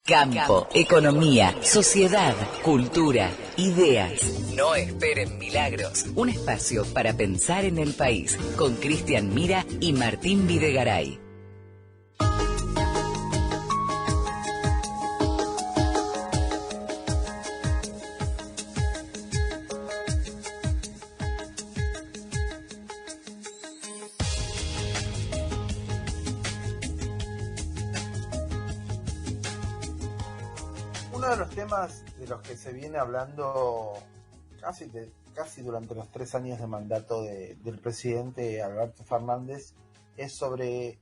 Campo, economía, sociedad, cultura, ideas. No esperen milagros. Un espacio para pensar en el país con Cristian Mira y Martín Videgaray. Uno de los temas de los que se viene hablando casi durante los 3 años de mandato del presidente Alberto Fernández es sobre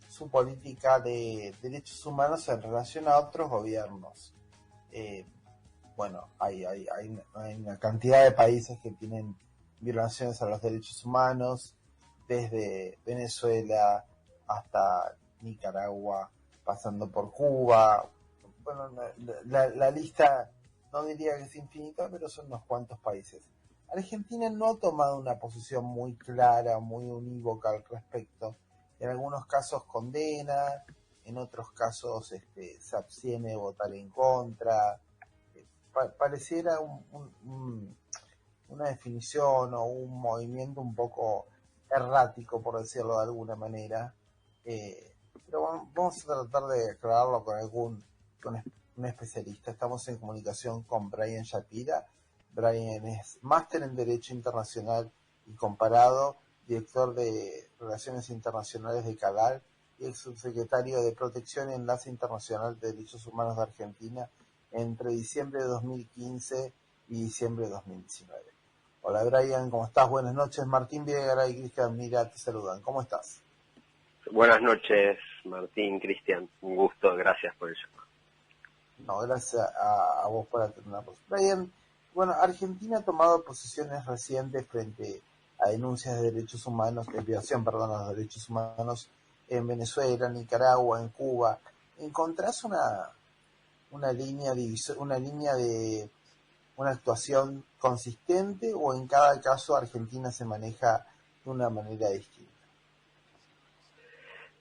su política de derechos humanos en relación a otros gobiernos. Hay una cantidad de países que tienen violaciones a los derechos humanos, desde Venezuela hasta Nicaragua, pasando por Cuba. Bueno, la lista no diría que es infinita, pero son unos cuantos países. Argentina no ha tomado una posición muy clara, muy unívoca al respecto. En algunos casos condena, en otros casos se abstiene de votar en contra. Pareciera una definición o un movimiento un poco errático, por decirlo de alguna manera. Pero vamos a tratar de aclararlo con un especialista. Estamos en comunicación con Brian Shapira. Brian es máster en Derecho Internacional y Comparado, director de Relaciones Internacionales de CADAL y el subsecretario de Protección y Enlace Internacional de Derechos Humanos de Argentina entre diciembre de 2015 y diciembre de 2019. Hola Brian, ¿cómo estás? Buenas noches. Martín Videgaray y Cristian Mira te saludan. ¿Cómo estás? Buenas noches, Martín, Cristian. Un gusto, gracias por eso. No, gracias a vos por atendernos. Brian, bueno, Argentina ha tomado posiciones recientes frente a denuncias de derechos humanos, de violación, a los derechos humanos en Venezuela, Nicaragua, en Cuba. ¿Encontrás una línea de una actuación consistente o en cada caso Argentina se maneja de una manera distinta?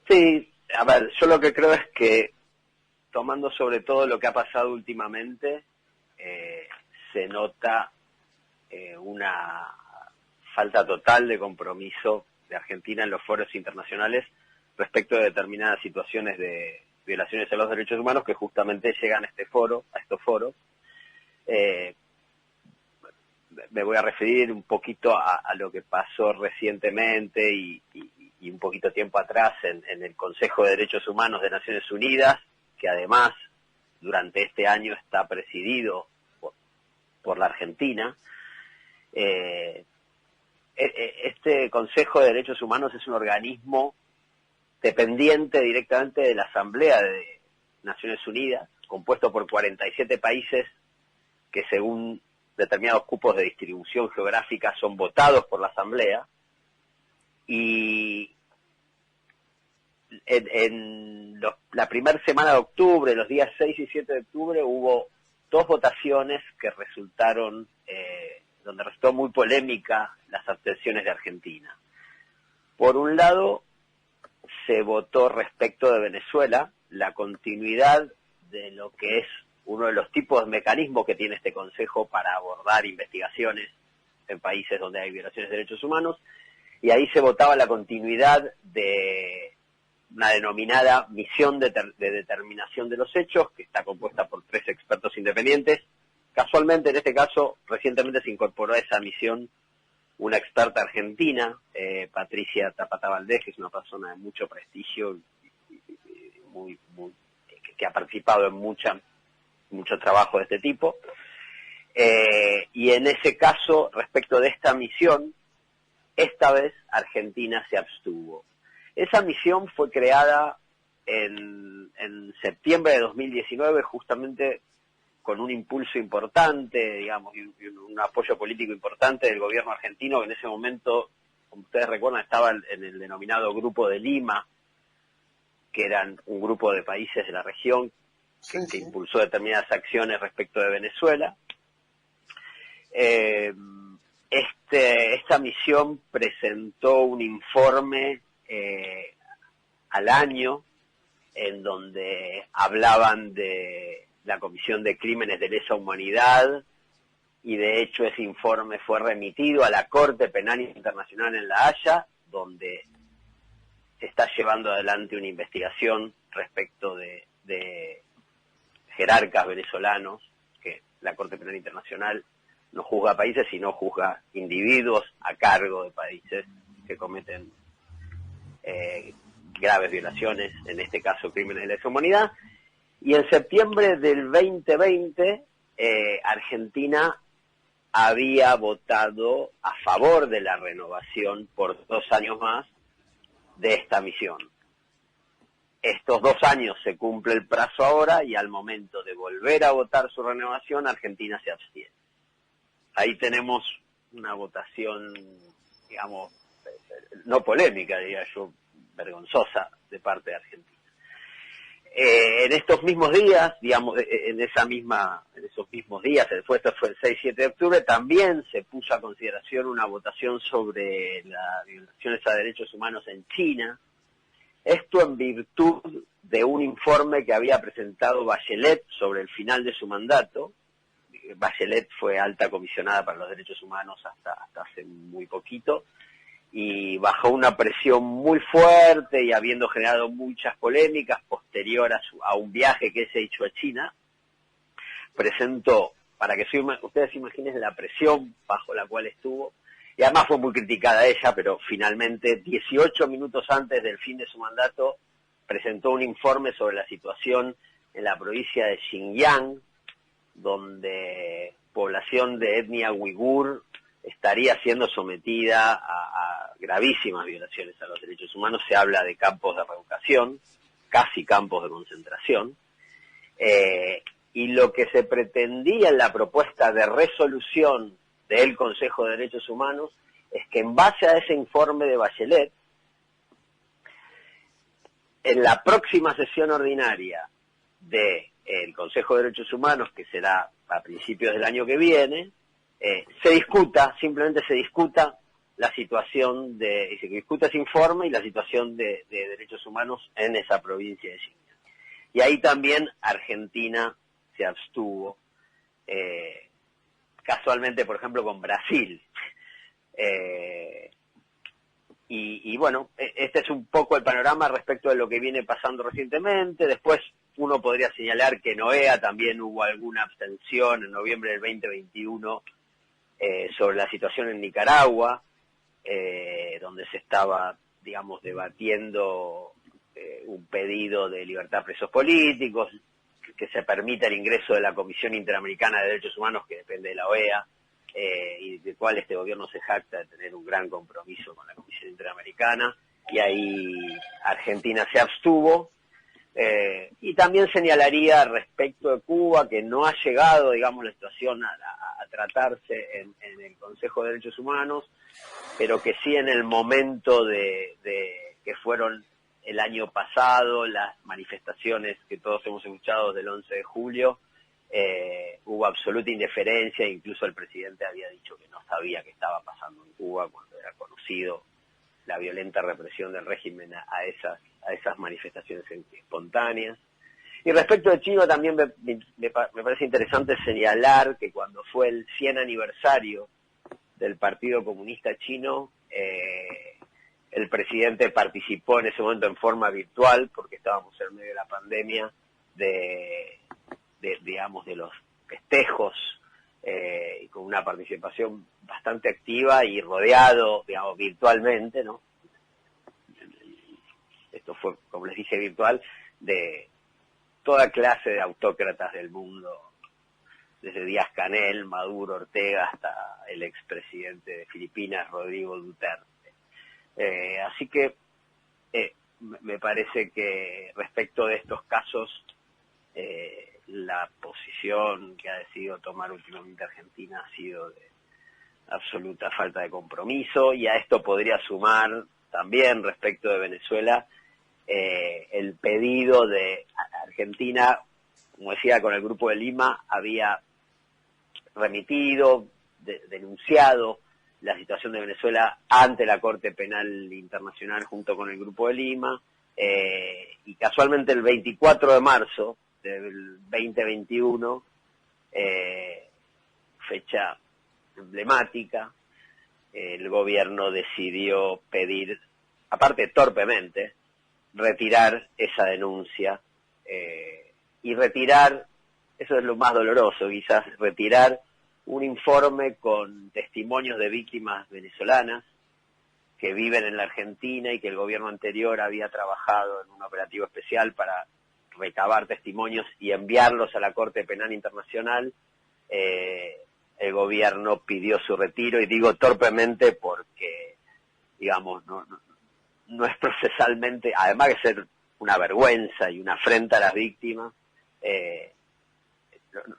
Sí, a ver, yo lo que creo es que tomando sobre todo lo que ha pasado últimamente, se nota una falta total de compromiso de Argentina en los foros internacionales respecto de determinadas situaciones de violaciones a los derechos humanos que justamente llegan a estos foros. Me voy a referir un poquito a lo que pasó recientemente y un poquito tiempo atrás en el Consejo de Derechos Humanos de Naciones Unidas, que además durante este año está presidido por la Argentina. Este Consejo de Derechos Humanos es un organismo dependiente directamente de la Asamblea de Naciones Unidas, compuesto por 47 países que según determinados cupos de distribución geográfica son votados por la Asamblea, y la primera semana de octubre, los días 6 y 7 de octubre, hubo 2 votaciones que resultaron, donde resultó muy polémica las abstenciones de Argentina. Por un lado, se votó respecto de Venezuela, la continuidad de lo que es uno de los tipos de mecanismos que tiene este Consejo para abordar investigaciones en países donde hay violaciones de derechos humanos, y ahí se votaba la continuidad de una denominada misión de determinación de los hechos, que está compuesta por 3 expertos independientes. Casualmente, en este caso, recientemente se incorporó a esa misión una experta argentina, Patricia Tapata Valdés, que es una persona de mucho prestigio, que ha participado en mucho trabajo de este tipo. Y en ese caso, respecto de esta misión, esta vez Argentina se abstuvo. Esa misión fue creada en septiembre de 2019, justamente con un impulso importante, digamos, y un apoyo político importante del gobierno argentino, que en ese momento, como ustedes recuerdan, estaba en el denominado Grupo de Lima, que eran un grupo de países de la región que impulsó determinadas acciones respecto de Venezuela. Esta misión presentó un informe al año en donde hablaban de la Comisión de Crímenes de Lesa Humanidad, y de hecho ese informe fue remitido a la Corte Penal Internacional en La Haya, donde se está llevando adelante una investigación respecto de jerarcas venezolanos, que la Corte Penal Internacional no juzga países, sino juzga individuos a cargo de países que cometen graves violaciones, en este caso crímenes de lesa humanidad. Y en septiembre del 2020, Argentina había votado a favor de la renovación por 2 años más de esta misión. Estos 2 años se cumple el plazo ahora, y al momento de volver a votar su renovación, Argentina se abstiene. Ahí tenemos una votación, digamos, no polémica, diría yo, vergonzosa de parte de Argentina. En estos mismos días, digamos, en esos mismos días, esto fue el 6-7 de octubre, también se puso a consideración una votación sobre las violaciones a derechos humanos en China. Esto en virtud de un informe que había presentado Bachelet sobre el final de su mandato. Bachelet fue alta comisionada para los derechos humanos hasta hace muy poquito, y bajo una presión muy fuerte y habiendo generado muchas polémicas posterior a un viaje que se hizo a China, presentó, para que ustedes imaginen la presión bajo la cual estuvo, y además fue muy criticada ella, pero finalmente 18 minutos antes del fin de su mandato presentó un informe sobre la situación en la provincia de Xinjiang, donde población de etnia uigur estaría siendo sometida a gravísimas violaciones a los derechos humanos. Se habla de campos de reeducación, casi campos de concentración, y lo que se pretendía en la propuesta de resolución del Consejo de Derechos Humanos es que en base a ese informe de Bachelet, en la próxima sesión ordinaria del Consejo de Derechos Humanos, que será a principios del año que viene, simplemente se discuta la situación se discuta ese informe y la situación de derechos humanos en esa provincia de Xinjiang. Y ahí también Argentina se abstuvo, casualmente, por ejemplo, con Brasil. Y bueno, este es un poco el panorama respecto de lo que viene pasando recientemente. Después uno podría señalar que en OEA también hubo alguna abstención en noviembre del 2021 sobre la situación en Nicaragua, donde se estaba, digamos, debatiendo un pedido de libertad a presos políticos, que se permita el ingreso de la Comisión Interamericana de Derechos Humanos, que depende de la OEA, y de cual este gobierno se jacta de tener un gran compromiso con la Comisión Interamericana, y ahí Argentina se abstuvo. Y también señalaría respecto de Cuba que no ha llegado, digamos, la situación a tratarse en el Consejo de Derechos Humanos, pero que sí en el momento de que fueron el año pasado las manifestaciones que todos hemos escuchado del 11 de julio, hubo absoluta indiferencia. Incluso el presidente había dicho que no sabía qué estaba pasando en Cuba cuando era conocido la violenta represión del régimen a esas manifestaciones espontáneas. Y respecto de China también me parece interesante señalar que cuando fue el 100 aniversario del Partido Comunista Chino, el presidente participó en ese momento en forma virtual, porque estábamos en medio de la pandemia, digamos, de los festejos, y con una participación bastante activa y rodeado, digamos, virtualmente, ¿no? Esto fue, como les dije, virtual, de toda clase de autócratas del mundo, desde Díaz-Canel, Maduro, Ortega, hasta el expresidente de Filipinas, Rodrigo Duterte. Así que me parece que respecto de estos casos, la posición que ha decidido tomar últimamente Argentina ha sido de absoluta falta de compromiso, y a esto podría sumar también respecto de Venezuela el pedido de Argentina, como decía, con el Grupo de Lima, había remitido, denunciado la situación de Venezuela ante la Corte Penal Internacional junto con el Grupo de Lima, y casualmente el 24 de marzo del 2021, fecha emblemática, el gobierno decidió pedir, aparte torpemente, retirar esa denuncia y retirar, eso es lo más doloroso quizás, retirar un informe con testimonios de víctimas venezolanas que viven en la Argentina y que el gobierno anterior había trabajado en un operativo especial para recabar testimonios y enviarlos a la Corte Penal Internacional. El gobierno pidió su retiro, y digo torpemente porque, digamos, no es procesalmente, además de ser una vergüenza y una afrenta a las víctimas,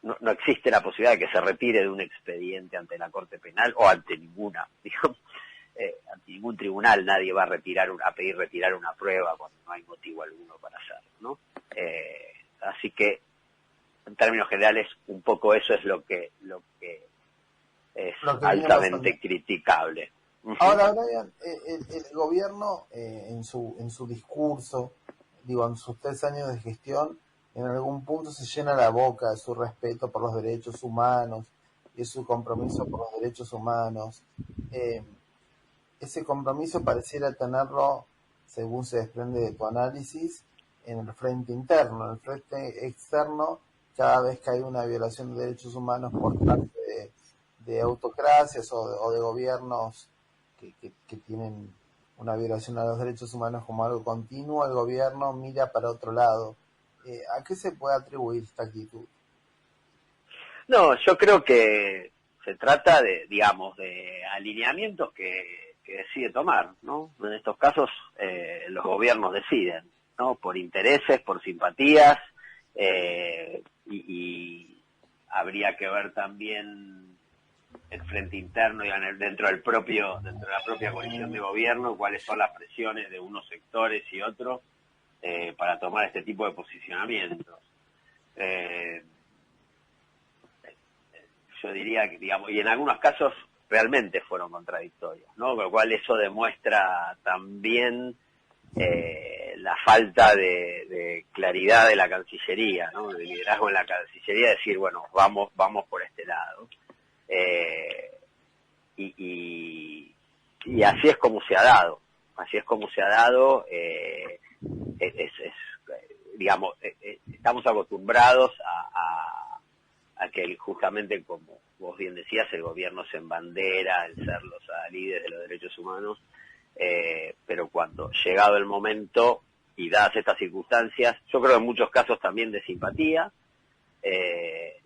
no existe la posibilidad de que se retire de un expediente ante la Corte Penal o ante ninguna, digamos, ante ningún tribunal. Nadie va a pedir retirar una prueba cuando no hay motivo alguno para hacerlo, ¿no? Así que, en términos generales, un poco eso es lo que es altamente criticable. Ahora, Brian, el gobierno en su discurso, digo, en sus 3 años de gestión, en algún punto se llena la boca de su respeto por los derechos humanos y de su compromiso por los derechos humanos. Ese compromiso pareciera tenerlo, según se desprende de tu análisis, en el frente interno. En el frente externo, cada vez que hay una violación de derechos humanos por parte de autocracias o de gobiernos que tienen una violación a los derechos humanos como algo continuo, el gobierno mira para otro lado. ¿A qué se puede atribuir esta actitud? No, yo creo que se trata de, digamos, de alineamientos que decide tomar, ¿no? En estos casos los gobiernos deciden, ¿no? Por intereses, por simpatías, y habría que ver también el frente interno y dentro de la propia coalición de gobierno, cuáles son las presiones de unos sectores y otros para tomar este tipo de posicionamientos. Yo diría que, digamos, y en algunos casos realmente fueron contradictorios, ¿no? Con lo cual eso demuestra también la falta de claridad de la Cancillería, ¿no? De liderazgo en la Cancillería, decir, bueno, vamos por este lado. Y así es como se ha dado. Digamos, estamos acostumbrados a que justamente, como vos bien decías, el gobierno se embandera en ser los líderes de los derechos humanos, pero cuando llegado el momento y dadas estas circunstancias, yo creo en muchos casos también de simpatía,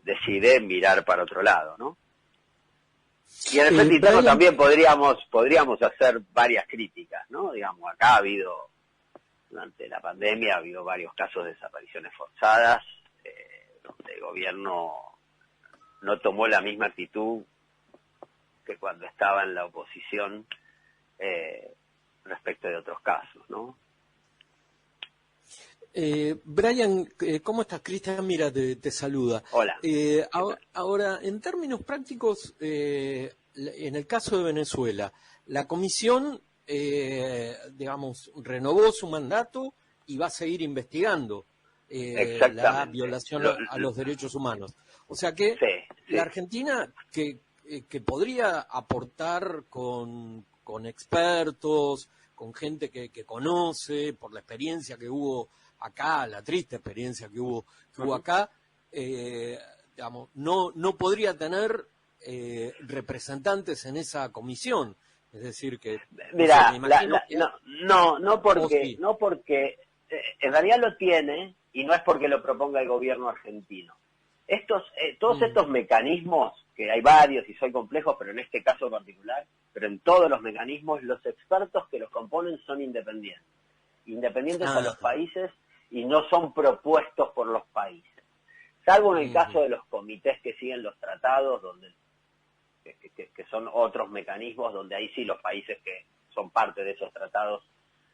decide mirar para otro lado, ¿no? Y en el frente interno también podríamos hacer varias críticas, ¿no? Digamos, acá durante la pandemia ha habido varios casos de desapariciones forzadas, donde el gobierno no tomó la misma actitud que cuando estaba en la oposición respecto de otros casos, ¿no? Brian, ¿cómo estás? Cristian, mira, te saluda. Hola. Ahora, en términos prácticos, en el caso de Venezuela, la comisión, digamos, renovó su mandato y va a seguir investigando la violación a los derechos humanos. O sea que la Argentina, que podría aportar con expertos, con gente que conoce, por la experiencia que hubo acá, la triste experiencia que hubo acá, digamos, no podría tener representantes en esa comisión. Es decir que... Mira, no porque en realidad lo tiene, y no es porque lo proponga el gobierno argentino. Todos estos mecanismos, que hay varios y son complejos, pero en este caso en particular, pero en todos los mecanismos, los expertos que los componen son independientes a los países, y no son propuestos por los países. Salvo en el caso de los comités que siguen los tratados, donde que son otros mecanismos, donde ahí sí los países que son parte de esos tratados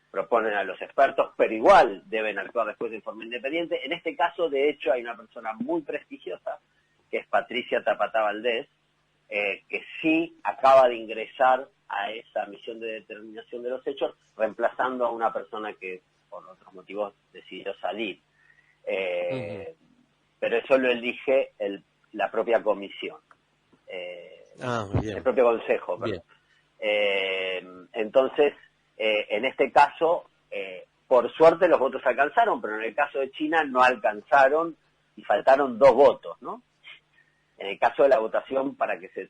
proponen a los expertos, pero igual deben actuar después de forma independiente. En este caso, de hecho, hay una persona muy prestigiosa, que es Patricia Tapatá Valdés, que sí acaba de ingresar a esa misión de determinación de los hechos, reemplazando a una persona que por otros motivos decidió salir. pero eso lo elige la propia comisión, Bien. el propio consejo. Bien. Entonces, en este caso, por suerte los votos alcanzaron, pero en el caso de China no alcanzaron y faltaron 2 votos, ¿no? En el caso de la votación para que se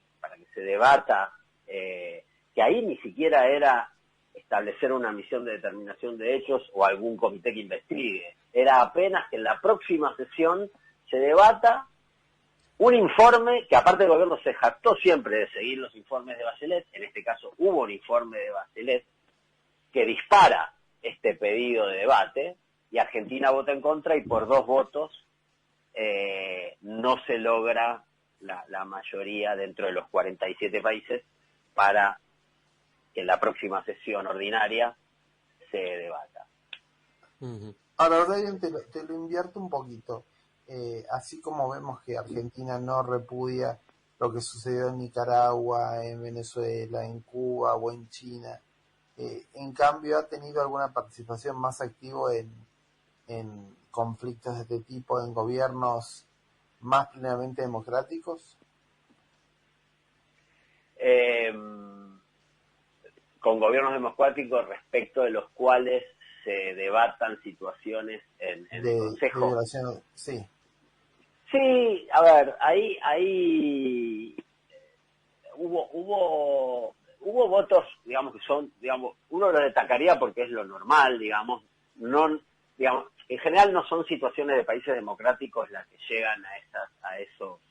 debata, que ahí ni siquiera era establecer una misión de determinación de hechos o algún comité que investigue, era apenas que en la próxima sesión se debata un informe que, aparte el gobierno se jactó siempre de seguir los informes de Bachelet. En este caso hubo un informe de Bachelet que dispara este pedido de debate, y Argentina vota en contra, y por 2 votos no se logra la mayoría dentro de los 47 países para que en la próxima sesión ordinaria se debata. Ujú. Ahora, Brian, te lo invierto un poquito. Así como vemos que Argentina no repudia lo que sucedió en Nicaragua, en Venezuela, en Cuba o en China, en cambio ha tenido alguna participación más activa en conflictos de este tipo, en gobiernos más plenamente democráticos. Con gobiernos democráticos respecto de los cuales se debatan situaciones en el Consejo. De violación, sí. Sí, a ver, ahí hubo votos, digamos, que son, digamos, uno lo destacaría porque es lo normal, digamos, no, digamos, en general no son situaciones de países democráticos las que llegan a esos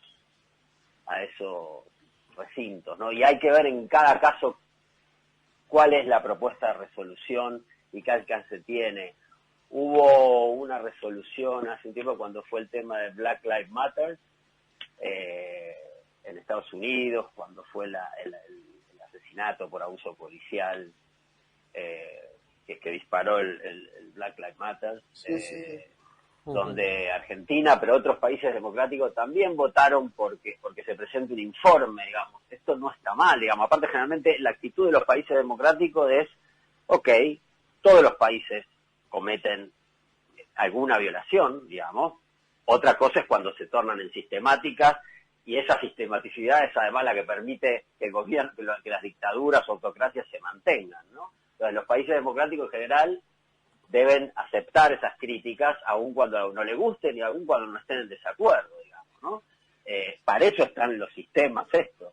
recintos, ¿no? Y hay que ver en cada caso cuál es la propuesta de resolución y qué alcance tiene. Hubo una resolución hace un tiempo cuando fue el tema de Black Lives Matter en Estados Unidos, cuando fue el asesinato por abuso policial que disparó el Black Lives Matter, Sí. donde Argentina, pero otros países democráticos también votaron porque se presente un informe, digamos. Esto no está mal, digamos. Aparte, generalmente la actitud de los países democráticos es, ok, todos los países cometen alguna violación, digamos. Otra cosa es cuando se tornan en sistemáticas, y esa sistematicidad es además la que permite que el gobierno, que las dictaduras o autocracias se mantengan, ¿no? Entonces, los países democráticos en general deben aceptar esas críticas, aun cuando no les gusten y aun cuando no estén en desacuerdo, digamos, ¿no? Para eso están los sistemas estos.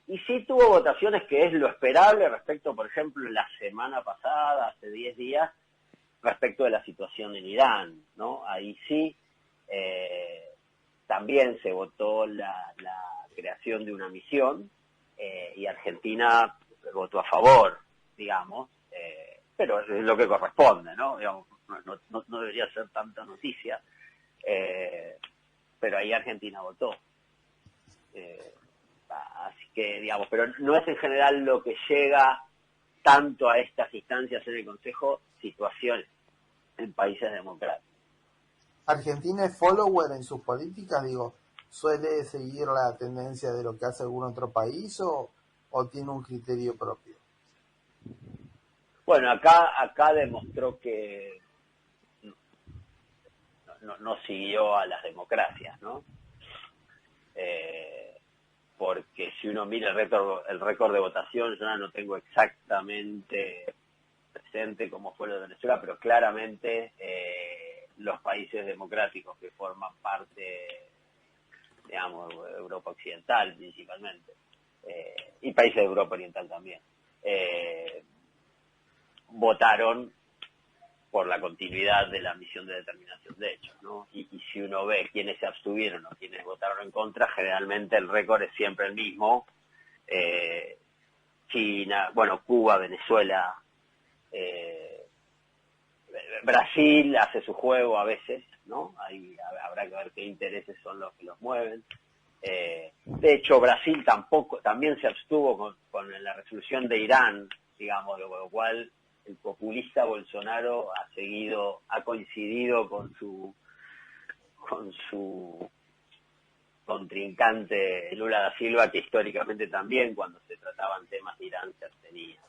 Y sí tuvo votaciones, que es lo esperable respecto, por ejemplo, la semana pasada, hace 10 días, respecto de la situación en Irán, ¿no? Ahí sí también se votó la creación de una misión, y Argentina votó a favor, digamos, pero es lo que corresponde, ¿no? Digamos, no debería ser tanta noticia, pero ahí Argentina votó. Así que, digamos, pero no es en general lo que llega tanto a estas instancias en el Consejo, situaciones en países democráticos. ¿Argentina es follower en sus políticas? Digo, ¿suele seguir la tendencia de lo que hace algún otro país o tiene un criterio propio? Bueno, acá demostró que no siguió a las democracias, ¿no? Porque si uno mira el récord de votación, yo no tengo exactamente presente cómo fue lo de Venezuela, pero claramente los países democráticos que forman parte, digamos, de Europa Occidental principalmente, y países de Europa Oriental también, votaron por la continuidad de la misión de determinación de hechos, ¿no? Y si uno ve quiénes se abstuvieron o quiénes votaron en contra, generalmente el récord es siempre el mismo. China, bueno, Cuba, Venezuela, Brasil hace su juego a veces, ¿no? Ahí habrá que ver qué intereses son los que los mueven. De hecho, Brasil también se abstuvo con la resolución de Irán, digamos, con lo cual el populista Bolsonaro ha coincidido con su contrincante Lula da Silva, que históricamente también, cuando se trataban temas de Irán, se abstenía.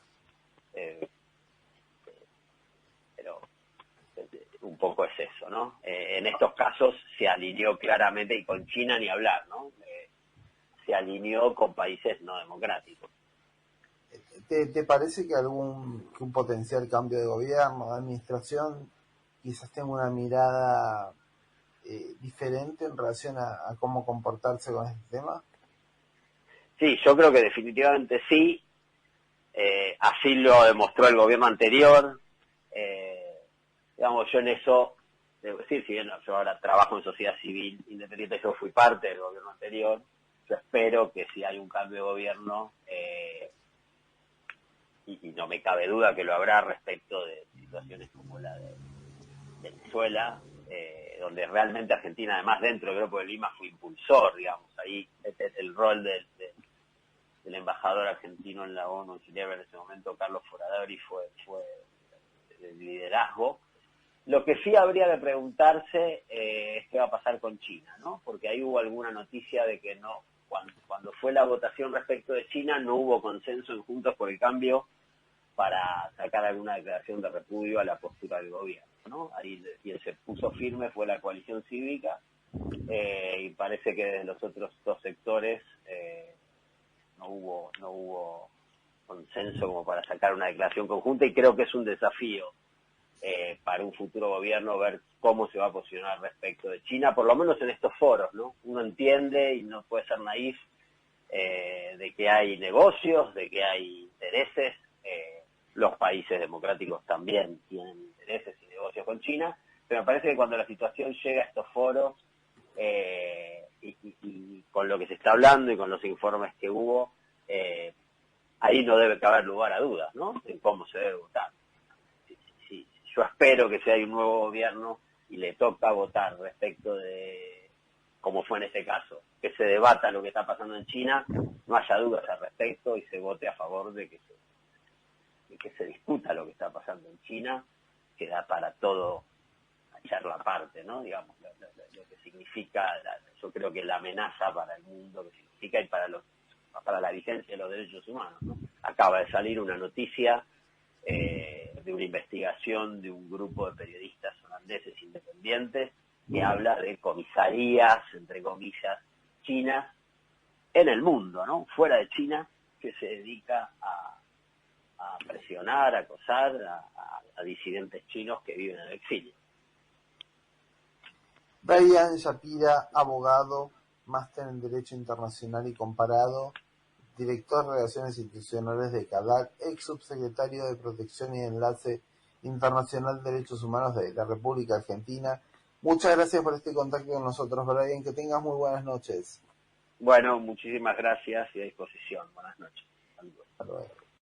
Pero un poco es eso, ¿no? En estos casos se alineó claramente, y con China ni hablar, ¿no? Se alineó con países no democráticos. ¿Te parece que que un potencial cambio de gobierno, de administración, quizás tenga una mirada diferente en relación a cómo comportarse con este tema? Sí, yo creo que definitivamente sí. Así lo demostró el gobierno anterior. Digamos, yo en eso, debo decir, si bien yo ahora trabajo en sociedad civil independiente, yo fui parte del gobierno anterior, yo espero que si hay un cambio de gobierno, y no me cabe duda que lo habrá respecto de situaciones como la de Venezuela, donde realmente Argentina, además dentro del Grupo de Lima, fue impulsor, digamos, ahí el rol del embajador argentino en la ONU en Ginebra en ese momento, Carlos Foradori, fue de liderazgo. Lo que sí habría de preguntarse es qué va a pasar con China, ¿no? Porque ahí hubo alguna noticia de que no, cuando fue la votación respecto de China, no hubo consenso en Juntos por el Cambio para sacar alguna declaración de repudio a la postura del gobierno, ¿no? Ahí quien se puso firme fue la coalición cívica, y parece que de los otros dos sectores no hubo consenso como para sacar una declaración conjunta, y creo que es un desafío para un futuro gobierno ver cómo se va a posicionar respecto de China, por lo menos en estos foros, ¿no? Uno entiende, y no puede ser naif, de que hay negocios, de que hay intereses. Los países democráticos también tienen intereses y negocios con China, pero me parece que cuando la situación llega a estos foros, y con lo que se está hablando y con los informes que hubo, ahí no debe caber lugar a dudas, ¿no? En cómo se debe votar. Sí, yo espero que si hay un nuevo gobierno y le toca votar respecto de, como fue en este caso, que se debata lo que está pasando en China, no haya dudas al respecto y se vote a favor de que se discuta lo que está pasando en China, que da para todo a charla aparte, ¿no? Digamos, lo que significa, yo creo que la amenaza para el mundo que significa, y para la vigencia de los derechos humanos, ¿no? Acaba de salir una noticia de una investigación de un grupo de periodistas holandeses independientes que habla de comisarías, entre comillas, chinas en el mundo, ¿no? Fuera de China, que se dedica a presionar, a acosar a disidentes chinos que viven en el exilio. Brian Shapira, abogado, máster en Derecho Internacional y Comparado, director de Relaciones Institucionales de CADAC, ex subsecretario de Protección y Enlace Internacional de Derechos Humanos de la República Argentina. Muchas gracias por este contacto con nosotros, Brian. Que tengas muy buenas noches. Bueno, muchísimas gracias y a disposición. Buenas noches.